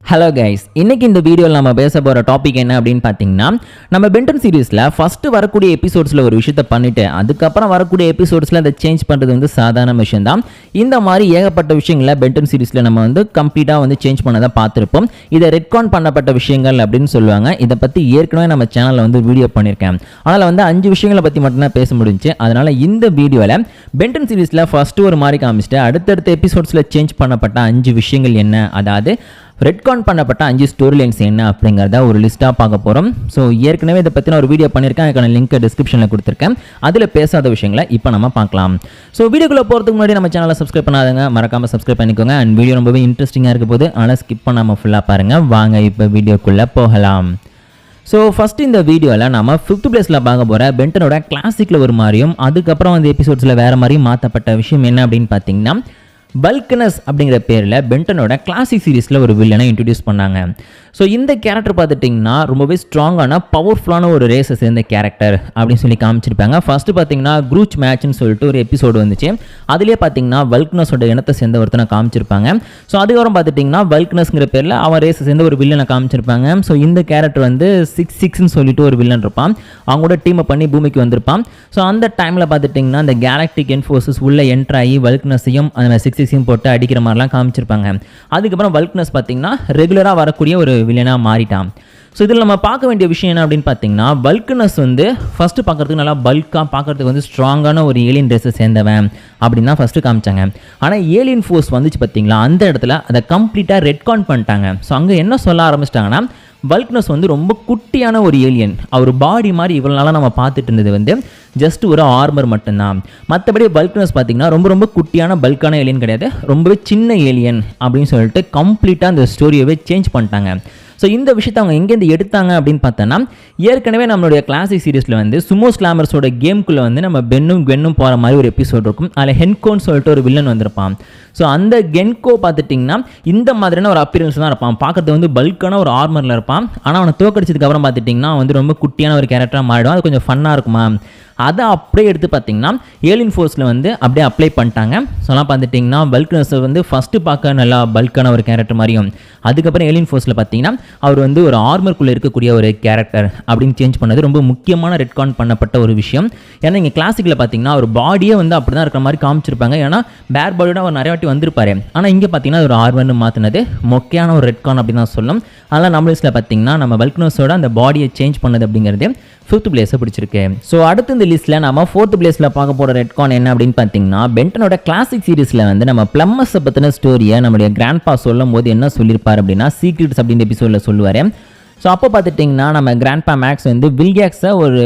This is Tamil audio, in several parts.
ஹலோ கைஸ், இன்னைக்கு இந்த வீடியோவில் நம்ம பேச போகிற டாபிக் என்ன அப்படின்னு பார்த்தீங்கன்னா, நம்ம பென்டன் சீரீஸில் ஃபஸ்ட்டு வரக்கூடிய எபிசோட்ஸில் ஒரு விஷயத்தை பண்ணிவிட்டு அதுக்கப்புறம் வரக்கூடிய எபிசோட்ஸில் அதை சேஞ்ச் பண்ணுறது வந்து சாதாரண விஷயம் தான். இந்த மாதிரி ஏகப்பட்ட விஷயங்களை பென்டன் சீரீஸில் நம்ம வந்து கம்ப்ளீட்டாக வந்து சேஞ்ச் பண்ணதை பார்த்துருப்போம். இதை ரெட்கான் பண்ணப்பட்ட விஷயங்கள் அப்படின்னு சொல்லுவாங்க. இதை பற்றி ஏற்கனவே நம்ம சேனலில் வந்து வீடியோ பண்ணியிருக்கேன். அதனால் வந்து 5 விஷயங்களை பற்றி மட்டும்தான் பேச முடிஞ்சு. அதனால் இந்த வீடியோவில் பென்டன் சீரீஸில் ஃபஸ்ட்டு ஒரு மாதிரி காமிச்சிட்டு அடுத்தடுத்த எபிசோட்ஸில் சேஞ்ச் பண்ணப்பட்ட 5 விஷயங்கள் என்ன, அதாவது ரெட்கான் பண்ணப்பட்ட 5 ஸ்டோரி லைன்ஸ் என்ன அப்படிங்கிறத ஒரு லிஸ்ட்டாக பார்க்க போகிறோம். ஸோ ஏற்கனவே இதை பற்றி நான் ஒரு வீடியோ பண்ணியிருக்கேன், அதுக்கான லிங்க் டிஸ்கிரிப்ஷனில் கொடுத்துருக்கேன். அதில் பேசாத விஷயங்களை இப்போ நம்ம பார்க்கலாம். ஸோ வீடியோக்குள்ளே போகிறதுக்கு முன்னாடி நம்ம சேனலை சப்ஸ்கிரைப் பண்ணாதங்க, மறக்காமல் சப்ஸ்கிரைப் பண்ணிக்கோங்க. அண்ட் வீடியோ ரொம்பவே இன்ட்ரெஸ்டிங்காக இருக்க போது, அதனால் ஸ்கிப் பண்ணாமல் ஃபுல்லாக பாருங்கள். வாங்க இப்போ வீடியோக்குள்ளே போகலாம். ஸோ ஃபஸ்ட்டு இந்த வீடியோவில் நம்ம 5th பிளேஸில் பார்க்க போகிற பென்டனோட கிளாசிக்கில் ஒரு மாதிரியும் அதுக்கப்புறம் வந்து எபிசோட்ஸில் வேறு மாதிரியும் மாற்றப்பட்ட விஷயம் என்ன அப்படின்னு பார்த்தீங்கன்னா, வல்கனஸ் அப்படிங்கிற பேரில் பென்டனோட கிளாசிக் சீரீஸில் ஒரு வில்லனை இன்ட்ரடியூஸ் பண்ணாங்க. ஸோ இந்த கேரக்டர் பார்த்துட்டிங்கன்னா ரொம்பவே ஸ்ட்ராங்கான பவர்ஃபுல்லான ஒரு ரேஸை சேர்ந்த கேரக்டர் அப்படின்னு சொல்லி காமிச்சிருப்பாங்க. ஃபஸ்ட்டு பார்த்தீங்கன்னா க்ரூச் மேட்ச்னு சொல்லிட்டு ஒரு எபிசோடு வந்துச்சு. அதிலே பார்த்தீங்கன்னா வல்கனஸோட இனத்தை சேர்ந்த ஒருத்தனை காமிச்சிருப்பாங்க. ஸோ அதுக்கப்புறம் பார்த்துட்டிங்கன்னா வல்கனஸ்ங்கிற பேரில் அவன் ரேஸை சேர்ந்த ஒரு வில்லனை காமிச்சிருப்பாங்க. ஸோ இந்த கேரக்டர் வந்து 666ன்னு சொல்லிட்டு ஒரு வில்லன் இருப்பான். அவங்களோட டீமை பண்ணி பூமிக்கு வந்திருப்பான். ஸோ அந்த டைமில் பார்த்துட்டிங்கன்னா அந்த கேலக்டிக் என்ஃபோர்ஸஸ் உள்ள என்ட்ரு ஆகி வல்கனஸையும் அந்த 666 போட்டு அடிக்கிற மாதிரிலாம் காமிச்சிருப்பாங்க. அதுக்கப்புறம் வல்கனஸ் பார்த்தீங்கன்னா ரெகுலராக வரக்கூடிய ஒரு வில்லனாக மாறிட்டான். ஸோ இதில் நம்ம பார்க்க வேண்டிய விஷயம் என்ன அப்படின்னு பார்த்தீங்கன்னா, வல்கனஸ் வந்து ஃபஸ்ட்டு பார்க்குறதுக்கு நல்லா பல்காக பார்க்குறதுக்கு வந்து ஸ்ட்ராங்கான ஒரு ஏலியன் ரேஸை சேர்ந்தவன் அப்படின்னு தான் ஃபஸ்ட்டு காமிச்சாங்க. ஆனால் ஏலியன் ஃபோர்ஸ் வந்துச்சு பார்த்தீங்களா, அந்த இடத்துல அதை கம்ப்ளீட்டாக ரெட்கான் பண்ணிட்டாங்க. ஸோ அங்கே என்ன சொல்ல ஆரம்பிச்சிட்டாங்கன்னா, வல்கனஸ் வந்து ரொம்ப குட்டியான ஒரு ஏலியன். அவர் பாடி மாதிரி இவ்வளோ நாளாக நம்ம பார்த்துட்டு இருந்தது வந்து ஜஸ்ட் ஒரு ஆர்மர் மட்டும்தான். மற்றபடி வல்கனஸ் பார்த்தீங்கன்னா ரொம்ப ரொம்ப குட்டியான பல்கான ஏலியன் கிடையாது, ரொம்பவே சின்ன ஏலியன் அப்படின்னு சொல்லிட்டு கம்ப்ளீட்டாக அந்த ஸ்டோரியவே சேஞ்ச் பண்ணிட்டாங்க. ஸோ இந்த விஷயத்தை அவங்க எங்கேருந்து எடுத்தாங்க அப்படின்னு பார்த்தோன்னா, ஏற்கனவே நம்மளுடைய கிளாசிக் சீரீஸில் வந்து சுமோ ஸ்லாமர்ஸோட கேம்குள்ளே வந்து நம்ம பென்னும் குவென்னும் போகிற மாதிரி ஒரு எபிசோட் இருக்கும். அதில் ஹென்கோன்னு சொல்லிட்டு ஒரு வில்லன் வந்திருப்பான். ஸோ அந்த கென்கோ பார்த்துட்டிங்கன்னா இந்த மாதிரியான ஒரு அப்பியரன்ஸ் தான் இருப்பான். பார்க்குறது வந்து பல்கான ஒரு ஆர்மரில் இருப்பான். ஆனால் அவனை தோக்கடிச்சதுக்கப்புறம் பார்த்துட்டிங்கன்னா வந்து ரொம்ப குட்டியான ஒரு கேரக்டராக மாறிடும். அது கொஞ்சம் ஃபன்னாக இருக்குமா, அதை அப்படியே எடுத்து பார்த்தீங்கன்னா ஏலியன் ஃபோர்ஸில் வந்து அப்படியே அப்ளை பண்ணிட்டாங்க. சொன்னால் பார்த்துட்டிங்கன்னா வல்கனஸ் வந்து ஃபஸ்ட்டு பார்க்க நல்லா பல்கான ஒரு கேரக்டர் மாதிரியும், அதுக்கப்புறம் ஏலியன் ஃபோர்ஸில் பார்த்தீங்கன்னா அவர் வந்து ஒரு ஆர்மருக்குள்ளே இருக்கக்கூடிய ஒரு கேரக்டர் அப்படின்னு சேஞ்ச் பண்ணது ரொம்ப முக்கியமான ரெட்கான் பண்ணப்பட்ட ஒரு விஷயம். ஏன்னா இங்கே கிளாசிக்கில் பார்த்தீங்கன்னா ஒரு பாடியே வந்து அப்படி தான் இருக்கிற மாதிரி காமிச்சிருப்பாங்க. ஏன்னா பேர் பாடியோட அவர் நிறைய வாட்டி வந்திருப்பாரு. ஆனால் இங்கே பார்த்தீங்கன்னா ஒரு ஆர்மர்னு மாற்றினது மொக்கையான ஒரு ரெட்கான் அப்படின்னு தான் சொல்லணும். அதனால் நம்ம லிஸ்ட்டில் பார்த்தீங்கன்னா நம்ம வல்கனஸோட அந்த பாடியை சேஞ்ச் பண்ணது அப்படிங்கிறது 5th பிளேஸை பிடிச்சிருக்கு. ஸோ அடுத்து இந்த லிஸ்ட்டில் நம்ம 4th பிளேஸில் பார்க்க போகிற ரெட்கான் என்ன அப்படின்னு பார்த்தீங்கன்னா, பென்டனோட கிளாசிக் சீரீஸில் வந்து நம்ம பிளம்மஸை பற்றின ஸ்டோரியை நம்மளுடைய கிராண்ட்பா சொல்லும் போது என்ன சொல்லியிருப்பார் அப்படின்னா, சீக்ரெட்ஸ் அப்படின்ற எபிசோடில் சொல்லுவார். ஸோ அப்போ பார்த்துட்டிங்கன்னா நம்ம கிராண்ட்பா மேக்ஸ் வந்து வில்கேக்ஸை ஒரு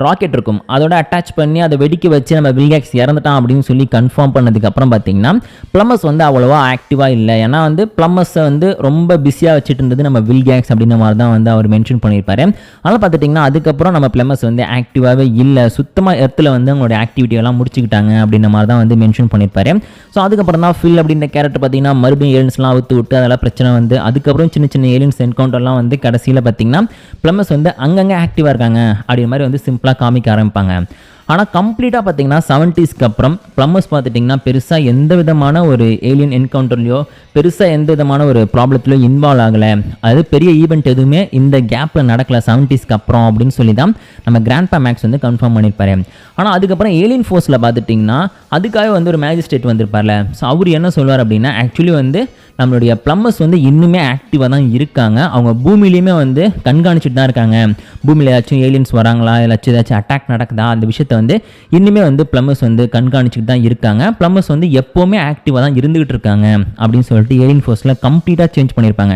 ராக்கெட் இருக்கும் அதோட அட்டாச் பண்ணி அதை வெடிக்க வச்சு நம்ம வில்கேக்ஸ் இறந்துட்டான் அப்படின்னு சொல்லி கன்ஃபார்ம் பண்ணதுக்கப்புறம் பார்த்தீங்கன்னா பிளம்மஸ் வந்து அவ்வளோவா ஆக்டிவாக இல்லை. ஏன்னா வந்து பிளம்மஸை வந்து ரொம்ப பிஸியாக வச்சுட்டு இருந்தது நம்ம வில்கேக்ஸ் அப்படின்ற மாதிரி தான் வந்து அவர் மென்ஷன் பண்ணியிருப்பாரு. அதனால் பார்த்துட்டிங்கன்னா அதுக்கப்புறம் நம்ம பிளம்மஸ் வந்து ஆக்டிவாகவே இல்லை, சுத்தமாக எர்த்தில் வந்து அவங்களோட ஆக்டிவிட்டியெல்லாம் முடிச்சுக்கிட்டாங்க அப்படின்ற மாதிரி தான் வந்து மென்ஷன் பண்ணியிருப்பாரு. ஸோ அதுக்கப்புறம் தான் ஃபில் அப்படின்ற கேரக்டர் பார்த்தீங்கன்னா மறுபடியும் ஏலியன்ஸ்லாம் அவுத்து விட்டு அதெல்லாம் பிரச்சனை வந்து அதுக்கப்புறம் சின்ன சின்ன ஏலியன்ஸ் என்கவுண்டர்லாம் வந்து கடைசியில் பார்த்தீங்கன்னா பிளம்மஸ் வந்து அங்கங்கே ஆக்டிவாக இருக்காங்க அப்படின்ற மாதிரி வந்து சிம்பிளாக காமிக்க ஆரம்பிப்பாங்க. ஆனால் கம்ப்ளீட்டாக பார்த்தீங்கன்னா 70ஸ்க்கு அப்புறம் பிளம்மஸ் பார்த்துட்டிங்கன்னா பெருசாக எந்த விதமான ஒரு ஏலியன் என்கவுண்டர்லையோ பெருசாக எந்த விதமான ஒரு ப்ராப்ளத்துலையோ இன்வால்வ் ஆகலை. அது பெரிய ஈவெண்ட் எதுவுமே இந்த கேப்பில் நடக்கலை 70ஸ்க்கு அப்புறம் அப்படின்னு சொல்லி தான் நம்ம கிராண்ட்பா மேக்ஸ் வந்து கன்ஃபார்ம் பண்ணியிருப்பாரு. ஆனால் அதுக்கப்புறம் ஏலியன் ஃபோர்ஸில் பார்த்துட்டிங்கன்னா அதுக்காக வந்து ஒரு மேஜிஸ்ட்ரேட் வந்திருப்பார்ல. ஸோ அவர் என்ன சொல்வார் அப்படின்னா, ஆக்சுவலி வந்து நம்மளுடைய பிளம்மஸ் வந்து இன்னுமே ஆக்டிவாக தான் இருக்காங்க, அவங்க பூமியிலையுமே வந்து கண்காணிச்சுட்டு தான் இருக்காங்க. பூமியில் ஏதாச்சும் ஏலியன்ஸ் வராங்களா, ஏதாச்சும் அட்டாக் நடக்குதா, அந்த விஷயத்தை வந்து இன்னுமே வந்து பிளம்மஸ் வந்து கண்காணிச்சுட்டு தான் இருக்காங்க. பிளம்மஸ் வந்து எப்போவுமே ஆக்டிவாக தான் இருந்துகிட்டு இருக்காங்க அப்படின்னு சொல்லிட்டு ஏலியன் ஃபோர்ஸில் கம்ப்ளீட்டாக சேஞ்ச் பண்ணியிருப்பாங்க.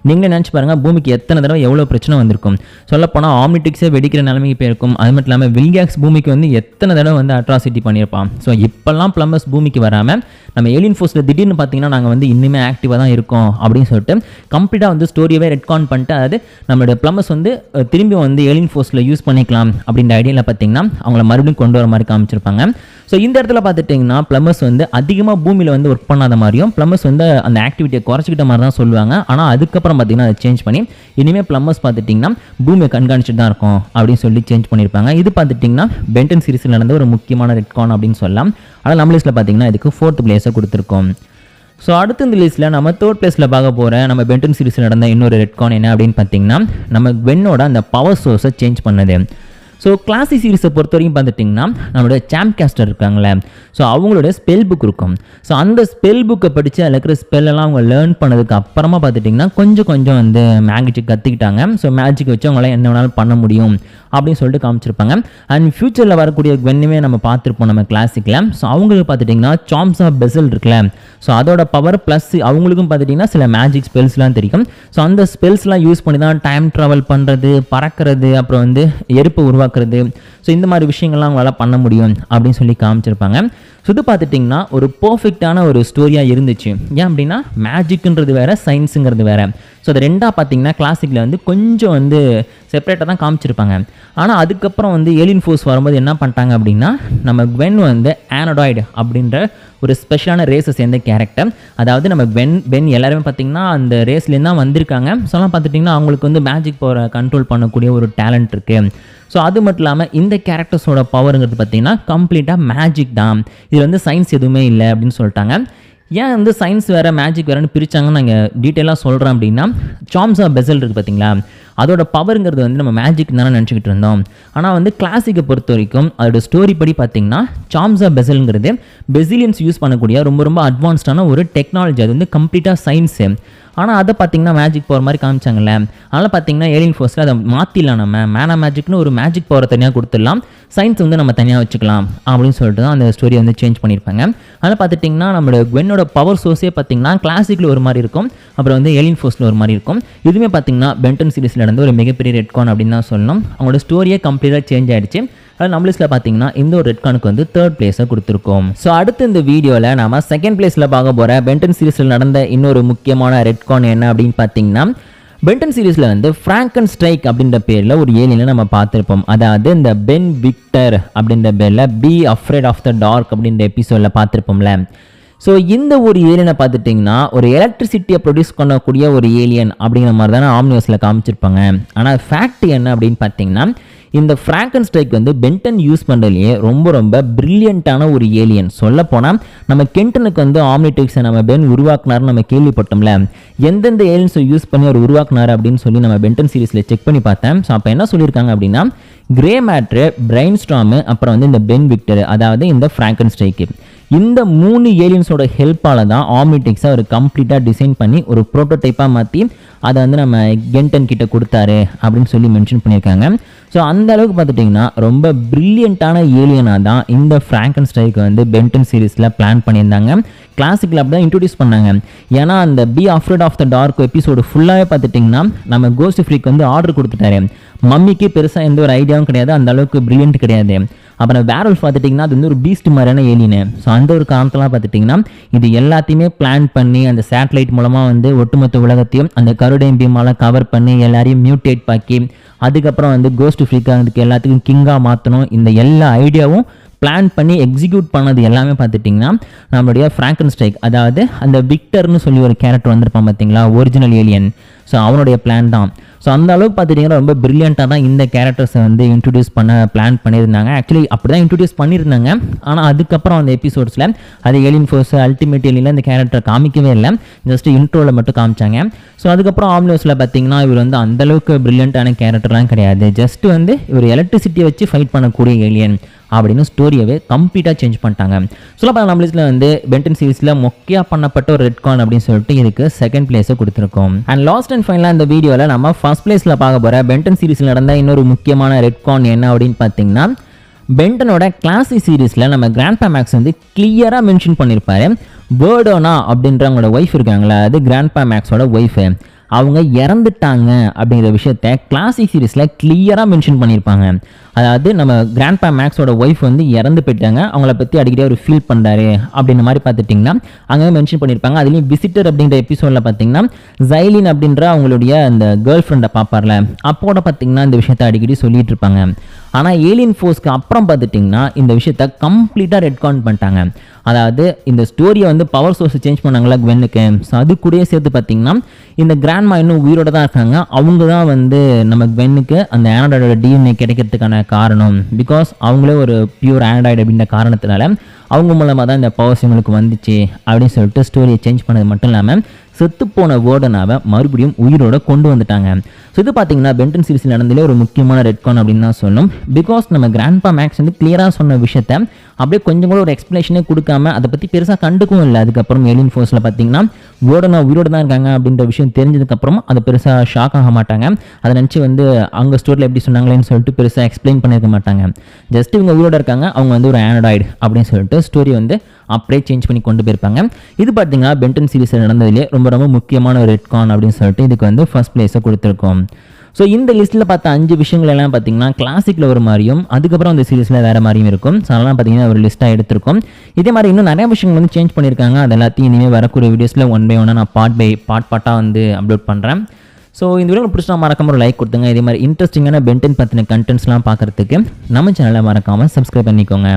நீங்களே நினச்சி பாருங்கள், பூமிக்கு எத்தனை தடவை எவ்வளோ பிரச்சனை வந்திருக்கும். சொல்லப்போனால் ஆம்னிட்டிக்ஸே வெடிக்கிற நிலைமைக்கு போயிருக்கும். அது மட்டும் இல்லாமல் வில்கேக்ஸ் பூமிக்கு வந்து எத்தனை தடவை வந்து அட்ராசிட்டி பண்ணியிருப்பான். ஸோ இப்போல்லாம் பிளம்மஸ் பூமிக்கு வராமல் நம்ம ஏலியன் ஃபோர்ஸில் திடீர்னு பார்த்தீங்கன்னா நாங்கள் வந்து இன்னுமே ஆக்டிவாக தான் இருக்கோம் அப்படின்னு சொல்லிட்டு கம்ப்ளீட்டாக வந்து ஸ்டோரியவே ரெட்கான் பண்ணிட்டு, அதாவது நம்மளோட பிளம்மஸ் வந்து திரும்பி வந்து ஏலியன் ஃபோர்ஸில் யூஸ் பண்ணிக்கலாம் அப்படின்ற ஐடியாவில் பார்த்தீங்கன்னா அவங்கள மறுபடியும் கொண்டு வர மாதிரி காமிச்சிருப்பாங்க. ஸோ இந்த இடத்துல பார்த்துட்டிங்கன்னா பிளம்மஸ் வந்து அதிகமாக பூமியில் வந்து ஒர்க் பண்ணாத மாதிரியும் பிளம்மஸ் வந்து அந்த ஆக்டிவிட்டியை குறைச்சிக்கிட்ட மாதிரி தான் சொல்லுவாங்க. ஆனால் அதுக்கப்புறம் பார்த்தீங்கன்னா அதை சேஞ்ச் பண்ணி இனிமேல் பிளம்மஸ் பார்த்துட்டிங்கன்னா பூமியை கண்காணிச்சுட்டு தான் இருக்கும் அப்படின்னு சொல்லி சேஞ்ச் பண்ணியிருப்பாங்க. இது பார்த்துட்டிங்கன்னா பென்டன் சீரீஸில் நடந்த ஒரு முக்கியமான ரெட்கான் அப்படின்னு சொல்லலாம். ஆனால் நம்ம லிஸ்ட்டில் பார்த்தீங்கன்னா இதுக்கு 4th பிளேஸை கொடுத்துருக்கோம். ஸோ அடுத்த இந்த லிஸ்ட்டில் நம்ம தேர்ட் பிளேஸில் பார்க்க போகிற நம்ம பென்டன் சீரிஸில் நடந்த இன்னொரு ரெட்கான் என்ன அப்படின்னு பார்த்தீங்கன்னா, நம்ம வென்னோட அந்த பவர் சோர்ஸை சேஞ்ச் பண்ணது. ஸோ கிளாசிக் சீரிஸை பொறுத்த வரைக்கும் பார்த்துட்டிங்கன்னா நம்மளுடைய சாம்ப் கேஸ்டர் இருக்காங்களே, ஸோ அவங்களோட ஸ்பெல் புக் இருக்கும். ஸோ அந்த ஸ்பெல் புக்கை படித்து அதில் இருக்கிற ஸ்பெல்லெல்லாம் அவங்க லேர்ன் பண்ணதுக்கு அப்புறமா பார்த்துட்டிங்கன்னா கொஞ்சம் வந்து மேஜிக் கற்றுக்கிட்டாங்க. ஸோ மேஜிக் வச்சு அவங்களாம் என்ன வேணாலும் பண்ண முடியும் அப்படின்னு சொல்லிட்டு காமிச்சிருப்பாங்க. அண்ட் ஃபியூச்சரில் வரக்கூடிய வென்னுமே நம்ம பார்த்துருப்போம் நம்ம கிளாசிக்கில். ஸோ அவங்களுக்கு பார்த்துட்டிங்கன்னா சாம்ஸ் ஆஃப் பெசல் இருக்குல்ல, ஸோ அதோட பவர் ப்ளஸ் அவங்களுக்கும் பார்த்துட்டிங்கன்னா சில மேஜிக் ஸ்பெல்ஸ்லாம் தெரியும். ஸோ அந்த ஸ்பெல்ஸ்லாம் யூஸ் பண்ணி தான் டைம் ட்ராவல் பண்ணுறது, பறக்கிறது, அப்புறம் வந்து எருப்பை உருவாக்குறது, ஸோ இந்த மாதிரி விஷயங்கள்லாம் அவங்களால பண்ண முடியும் அப்படின்னு சொல்லி காமிச்சிருப்பாங்க. ஸோ இது பார்த்துட்டிங்கன்னா ஒரு பர்ஃபெக்டான ஒரு ஸ்டோரியாக இருந்துச்சு. ஏன் அப்படின்னா மேஜிக்ன்றது வேறு, சயின்ஸுங்கிறது வேறு. ஸோ அது ரெண்டாக பார்த்தீங்கன்னா கிளாசிக்கில் வந்து கொஞ்சம் வந்து செப்பரேட்டாக தான் காமிச்சிருப்பாங்க. ஆனால் அதுக்கப்புறம் வந்து ஏலியன் ஃபோர்ஸ் வரும்போது என்ன பண்ணிட்டாங்க அப்படின்னா, நம்ம குவென் வந்து ஆனடாய்டு அப்படின்ற ஒரு ஸ்பெஷலான ரேஸை சேர்ந்த கேரக்டர். அதாவது நம்ம பென் எல்லாருமே பார்த்திங்கன்னா அந்த ரேஸ்லேருந்து தான் வந்திருக்காங்க. ஸோ எல்லாம் பார்த்துட்டிங்கன்னா அவங்களுக்கு வந்து மேஜிக் பவரை கண்ட்ரோல் பண்ணக்கூடிய ஒரு டேலண்ட் இருக்குது. ஸோ அது மட்டும் இல்லாமல் இந்த கேரக்டர்ஸோட பவருங்கிறது பார்த்திங்கன்னா கம்ப்ளீட்டாக மேஜிக் தான், இது வந்து சயின்ஸ் எதுவுமே இல்லை அப்படின்னு சொல்லிட்டாங்க. ஏன் வந்து சயின்ஸ் வேறு மேஜிக் வேறுன்னு பிரித்தாங்கன்னு நாங்கள் டீட்டெயிலாக சொல்கிறோம் அப்படின்னா, சாம்ஸ் ஆஃப் பெசல் இருக்குது பார்த்திங்களா, அதோட பவருங்கிறது வந்து நம்ம மேஜிக் தானே நினச்சிக்கிட்டு இருந்தோம். ஆனால் வந்து கிளாசிக்கை பொறுத்த வரைக்கும் அதோட ஸ்டோரி படி பார்த்திங்கன்னா சாம்ஸ் ஆஃப் பெசல்ங்கிறது பெசிலியன்ஸ் யூஸ் பண்ணக்கூடிய ரொம்ப அட்வான்ஸ்டான ஒரு டெக்னாலஜி. அது வந்து கம்ப்ளீட்டாக சயின்ஸு. ஆனால் அதை பார்த்திங்கன்னா மேஜிக் பவர் மாதிரி காமிச்சாங்கல்ல, அதனால் பார்த்திங்கன்னா ஏலியன் ஃபோர்ஸில் அதை மாற்றிடலாம், நம்ம மேனா மேஜிக்னு ஒரு மேஜிக் பவரை தனியாக கொடுத்துடலாம், சயின்ஸ் வந்து நம்ம தனியாக வச்சுக்கலாம் அப்படின்னு சொல்லிட்டு தான் அந்த ஸ்டோரியை வந்து சேஞ்ச் பண்ணியிருப்பாங்க. அதனால் பார்த்துட்டிங்கன்னா நம்மளோட குவென்னோட பவர் சோர்ஸே பார்த்திங்கன்னா கிளாசிக்கில் ஒரு மாதிரி இருக்கும், அப்புறம் வந்து ஏலியன் ஃபோர்ஸில் ஒரு மாதிரி இருக்கும். இதுவுமே பார்த்திங்கன்னா பென்டன் சீரிஸில் நடந்த ஒரு மிகப்பெரிய ரெட்கான் அப்படின்னு தான் சொல்லணும். அவங்களோட ஸ்டோரியே கம்ப்ளீட்டாக சேஞ்ச் ஆகிடுச்சு. அது நம்ம லிஸ்ட்டில் பார்த்தீங்கன்னா இந்த ஒரு ரெட்கானுக்கு வந்து தேர்ட் பிளேஸை கொடுத்துருக்கோம். ஸோ அடுத்து இந்த வீடியோவில் நம்ம செகண்ட் பிளேஸில் பார்க்க போகிற பென்டன் சீரிஸில் நடந்த இன்னொரு முக்கியமான ரெட்கான் என்ன அப்படின்னு பார்த்தீங்கன்னா, பென்டன் சீரிஸில் வந்து ஃப்ராங்கன் ஸ்ட்ரைக் அப்படின்ற பேரில் ஒரு ஏலியனை நம்ம பார்த்துருப்போம். அதாவது இந்த பென் விக்டர் அப்படின்ற பேரில் be afraid of the dark அப்படின்ற எபிசோடில் பார்த்துருப்போம்ல. ஸோ இந்த ஒரு ஏலியனை பார்த்துட்டிங்கன்னா ஒரு எலக்ட்ரிசிட்டியை ப்ரொடியூஸ் பண்ணக்கூடிய ஒரு ஏலியன் அப்படிங்கிற மாதிரி தானே ஆம்னிவர்ஸில் காமிச்சிருப்பாங்க. ஆனால் ஃபேக்ட் என்ன அப்படின்னு பார்த்தீங்கன்னா, இந்த ஃப்ராங்கன் ஸ்ட்ரைக் வந்து பென்டன் யூஸ் பண்ணுறதுலேயே ரொம்ப பிரில்லியண்ட்டான ஒரு ஏலியன். சொல்லப்போனால் நம்ம கென்டனுக்கு வந்து ஆம்னிட்ரிக்ஸை நம்ம பென் உருவாக்குனார்னு நம்ம கேள்விப்பட்டோம்ல, எந்தெந்த ஏலியன்ஸை யூஸ் பண்ணி அவர் உருவாக்குனார் அப்படின்னு சொல்லி நம்ம பென்டன் சீரிஸில் செக் பண்ணி பார்த்தேன். ஸோ அப்போ என்ன சொல்லியிருக்காங்க அப்படின்னா, கிரே மேட்ரு, பிரைன் ஸ்டார்மு, அப்புறம் வந்து இந்த பென் விக்டர், அதாவது இந்த ஃப்ராங்கன் ஸ்ட்ரைக்கு, இந்த 3 ஏலியன்ஸோட ஹெல்ப்பால் தான் ஆம்னிட்ரிக்ஸை அவர் கம்ப்ளீட்டாக டிசைன் பண்ணி ஒரு ப்ரோட்டோடைப்பாக மாற்றி அதை வந்து நம்ம கென்டன் கிட்ட கொடுத்தாரு அப்படின்னு சொல்லி மென்ஷன் பண்ணியிருக்காங்க. ஸோ அந்த அளவுக்கு பார்த்துட்டிங்கன்னா ரொம்ப பிரில்லியண்ட்டான ஏலியனாக தான் இந்த ஃப்ராங்கன் ஸ்ட்ரைக்கை வந்து பென்டன் சீரிஸில் பிளான் பண்ணியிருந்தாங்க. கிளாசிக்கில் அப்படி தான் இன்ட்ரடியூஸ் பண்ணாங்க. ஏன்னா அந்த be afraid of the dark episode ஃபுல்லாகவே பார்த்துட்டிங்கன்னா நம்ம கோஸ்ட் ஃப்ரீக் வந்து ஆர்டர் கொடுத்துட்டாரு. மம்மிக்கு பெருசாக எந்த ஒரு ஐடியாவும் கிடையாது, அந்த அளவுக்கு பிரில்லியன்ட் கிடையாது. அப்புறம் வேர்வல்ஃப் பார்த்துட்டிங்கன்னா அது வந்து ஒரு பீஸ்ட் மாதிரியான ஏலியனு. ஸோ அந்த ஒரு காரணத்தெல்லாம் பார்த்துட்டிங்கன்னா இது எல்லாத்தையுமே பிளான் பண்ணி அந்த சேட்டலைட் மூலமாக வந்து ஒட்டுமொத்த உலகத்தையும் அந்த கருடையும் பீமால கவர் பண்ணி எல்லாரையும் மியூட்டேட் பாக்கி அதுக்கப்புறம் வந்து கோஸ்ட் ஃப்ரீக்காக அதுக்கு எல்லாத்துக்கும் கிங்காக மாற்றணும், இந்த எல்லா ஐடியாவும் பிளான் பண்ணி எக்ஸிக்யூட் பண்ணது எல்லாமே பார்த்துட்டிங்கன்னா நம்மளுடைய ஃப்ராங்கன் ஸ்ட்ரைக், அதாவது அந்த விக்டர்னு சொல்லி ஒரு கேரக்டர் வந்திருப்பான் பார்த்தீங்களா, ஒரிஜினல் ஏலியன். ஸோ அவனுடைய பிளான் தான். ஸோ அந்த அளவுக்கு பார்த்துட்டிங்கன்னா ரொம்ப பிரில்லியண்ட்டாக தான் இந்த கேரக்டர்ஸை வந்து இன்ட்ரடியூஸ் பண்ண பிளான் பண்ணியிருந்தாங்க. ஆக்சுவலி அப்படி தான் இன்ட்ரடியூஸ் பண்ணியிருந்தாங்க. ஆனால் அதுக்கப்புறம் அந்த எபிசோட்ஸில் அது ஏலியன் ஃபோர்ஸ் அல்டிமேட் ஏலியனில் இந்த கேரக்டர் காமிக்கவே இல்லை, ஜஸ்ட் இன்ட்ரோவில் மட்டும் காமிச்சாங்க. ஸோ அதுக்கப்புறம் ஆம்னிவர்ஸில் பார்த்தீங்கன்னா இவர் வந்து அந்தளவுக்கு பிரில்லியண்ட்டான கேரக்டர்லாம் கிடையாது, ஜஸ்ட் வந்து இவர் எலக்ட்ரிசிட்டியை வச்சு ஃபைட் பண்ணக்கூடிய ஏலியன் அப்படின்னு ஸ்டோரியவே கம்ப்ளீட்டாக சேஞ்ச் பண்ணிட்டாங்க. சொல்லப்போ நம்ம லிஸ்ட்டில் வந்து பென்டன் சீரிஸில் மொக்கையாக பண்ணப்பட்ட ஒரு ரெட்கான் அப்படின்னு சொல்லிட்டு இதுக்கு செகண்ட் பிளேஸை கொடுத்துருக்கோம். அண்ட் லாஸ்ட் அண்ட் ஃபைனலாக இந்த வீடியோவில் நம்ம ஃபர்ஸ்ட் பிளேஸில் பார்க்க போகிற பென்டன் சீரிஸில் நடந்த இன்னொரு முக்கியமான ரெட்கான் என்ன அப்படின்னு பார்த்தீங்கன்னா, பென்டனோட கிளாசிக் சீரிஸில் நம்ம கிராண்ட்பா மேக்ஸ் வந்து கிளியராக மென்ஷன் பண்ணியிருப்பாரு. வேர்டோனா அப்படின்றவங்களோட ஒய்ஃப் இருக்காங்களா, அது கிராண்ட்பா மேக்ஸோட ஒய்ஃபு, அவங்க இறந்துட்டாங்க அப்படிங்கிற விஷயத்த கிளாசிக் சீரிஸில் கிளியராக மென்ஷன் பண்ணியிருப்பாங்க. அதாவது நம்ம கிராண்ட்பா மேக்ஸோட ஒய்ஃப் வந்து இறந்து போயிட்டாங்க, அவங்கள பற்றி அடிக்கடி அவர் ஃபீல் பண்ணுறாரு அப்படின்ற மாதிரி பார்த்துட்டிங்கன்னா அங்கே மென்ஷன் பண்ணியிருப்பாங்க. அதுலேயும் விசிட்டர் அப்படின்ற எபிசோடில் பார்த்தீங்கன்னா ஜைலின் அப்படின்ற அவங்களுடைய அந்த கேர்ள் ஃப்ரெண்டை பார்ப்பார்ல, அப்போட பார்த்தீங்கன்னா இந்த விஷயத்தை அடிக்கடி சொல்லிட்டு இருப்பாங்க. ஆனால் ஏலியன் ஃபோர்ஸ்க்கு அப்புறம் பார்த்துட்டிங்கன்னா இந்த விஷயத்த கம்ப்ளீட்டாக ரெட்கான் பண்ணிட்டாங்க. அதாவது இந்த ஸ்டோரியை வந்து பவர் சோர்ஸை சேஞ்ச் பண்ணாங்களா குவென்னுக்கு, ஸோ அது கூடயே சேர்த்து பார்த்தீங்கன்னா இந்த கிராண்ட்மா இன்னும் உயிரோட தான் இருக்காங்க, அவங்க தான் வந்து நம்ம குவென்னுக்கு அந்த ஆண்ட்ராய்டோட டிஎன்ஏ கிடைக்கிறதுக்கான காரணம். பிகாஸ் அவங்களே ஒரு பியூர் ஆண்ட்ராய்டு அப்படின்ற காரணத்தினால அவங்க மூலமாக தான் இந்த பவர்ஸ் இவங்களுக்கு வந்துச்சு அப்படின்னு சொல்லிட்டு ஸ்டோரியை சேஞ்ச் பண்ணது மட்டும் இல்லாமல் செத்துப்போன வார்டனாவை மறுபடியும் உயிரோட கொண்டு வந்துட்டாங்க. ஸோ இது பார்த்தீங்கன்னா பென்டன் சீரிஸில் நடந்ததிலே ஒரு முக்கியமான ரெட்கான் அப்படின்னு தான் சொல்லணும். பிகாஸ் நம்ம கிராண்ட்பா மேக்ஸ் வந்து கிளியராக சொன்ன விஷயத்த அப்படியே கொஞ்சம் கூட ஒரு எக்ஸ்ப்ளனேஷனே கொடுக்காம அதை பற்றி பெருசாக கண்டுக்கவும் இல்லை. அதுக்கப்புறம் ஏலியன் ஃபோர்ஸில் பார்த்தீங்கன்னா வார்டனா உயிரோடு தான் இருக்காங்க அப்படின்ற விஷயம் தெரிஞ்சதுக்கப்புறம் அதை பெருசாக ஷாக் ஆக மாட்டாங்க. அதை நினச்சி வந்து அவங்க ஸ்டோரியில் எப்படி சொன்னாங்களேன்னு சொல்லிட்டு பெருசாக எக்ஸ்பிளைன் பண்ணியிருக்க மாட்டாங்க. ஜஸ்ட் இவங்க உயிரோட இருக்காங்க, அவங்க வந்து ஒரு ஆண்ட்ராய்டு அப்படின்னு சொல்லிட்டு ஸ்டோரி வந்து அப்படியே சேஞ்ச் பண்ணி கொண்டு போயிருப்பாங்க. இது பார்த்தீங்கன்னா பென்டன் சீரிஸில் நடந்ததிலே ரொம்ப ரொம்ப முக்கியமான ஒரு ரெட்கான் அப்படின்னு சொல்லிட்டு இதுக்கு வந்து ஃபர்ஸ்ட் பிளேஸை கொடுத்துருக்கோம். ஸோ இந்த லிஸ்ட்டில் பார்த்த 5 விஷயங்கள் எல்லாம் பார்த்தீங்கன்னா கிளாசிக்கில் ஒரு மாதிரியும் அதுக்கப்புறம் அந்த சீரிஸில் வேறு மாதிரியும் இருக்கும். ஸோ அதெல்லாம் பார்த்தீங்கன்னா ஒரு லிஸ்ட்டாக எடுத்திருக்கோம். இதே மாதிரி இன்னும் நிறைய விஷயங்கள் வந்து சேஞ்ச் பண்ணியிருக்காங்க. அது எல்லாத்தையும் இனிமேல் வரக்கூடிய வீடியோஸில் ஒன் பை ஒன்னாக நான் பார்ட்டாக வந்து அப்லோட் பண்ணுறேன். ஸோ இந்த வீடியோ பிடிச்சா மறக்காம ஒரு லைக் கொடுத்துங்க. இதே மாதிரி இன்ட்ரெஸ்டிங்கான பென்டன் பற்றின கண்டென்ட்ஸ்லாம் பார்க்குறதுக்கு நம்ம சேனலை மறக்காமல் சப்ஸ்கிரைப் பண்ணிக்கோங்க.